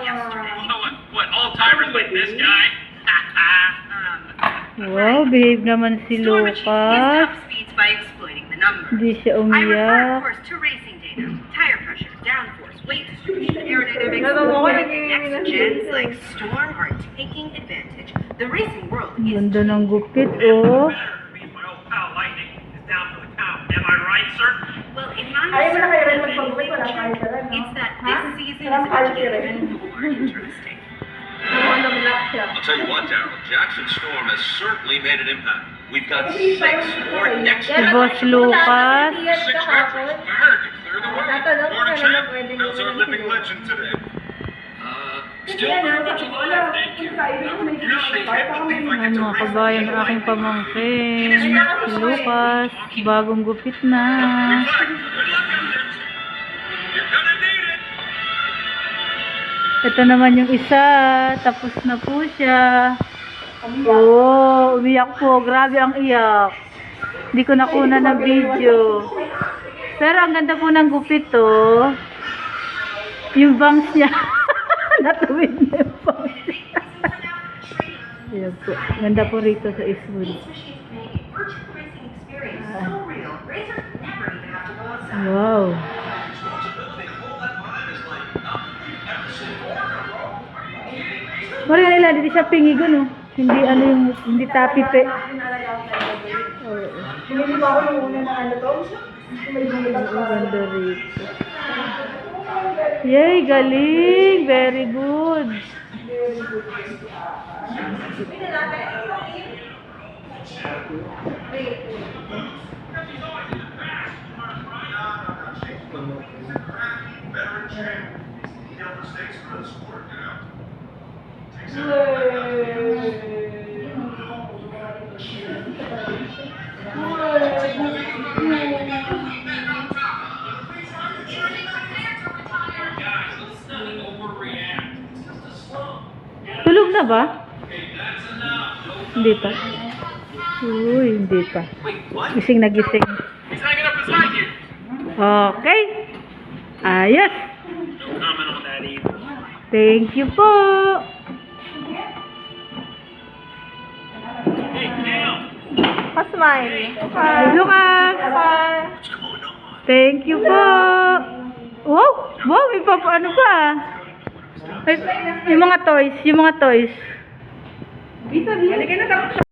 What old-timers like this guy? Wow, behave naman si Lucas. Hindi siya umiyak. Tire pressure, downforce, weight distribution, aerodynamics, next gens like Storm are taking advantage. The racing world is Ganda ng gupit, oh. My old pal Lightning is down for the count. Am I right, sir? well, if I'm it's that this season is about to get even more interesting. I'll tell you what, Daryl, Jackson Storm has certainly made an impact. We've got 6 more next Si Boss Lucas. 6 records. America, clear the way. Morning, champ. How's our living legend today? Still very much alive, thank you. Usually can't believe I get to Mga race kabayan, ang aking pamangkin. Si Lucas, bagong gupit na. Good luck out there. You're gonna need it. Ito naman yung isa. Tapos na po siya. Oh, umiyak po. Grabe ang iyak. Hindi ko nakuna ng video. Pero ang ganda po ng gupit to. Yung bangs niya. Natuwid na yung bangs niya. Ayan po. Ganda po rito sa Eastwood. Wow. Mari nila, hindi siya pingigo, no? Hindi ano yung, hindi tapipe. Hindi ba ako yung una na ano to? Ang ganda rito. Yay, galing! Very good. Tulog na ba? Hindi pa. Uy, hindi pa. Gising na gising. He's hanging up beside you. Okay. Ayos. No comment on that either. Thank you po. Hey, Cam. Pa-smile. Lucas. Thank you po. Wow, wow, may ano pa. Ay, yung mga toys, yung mga toys. Halika na tapos.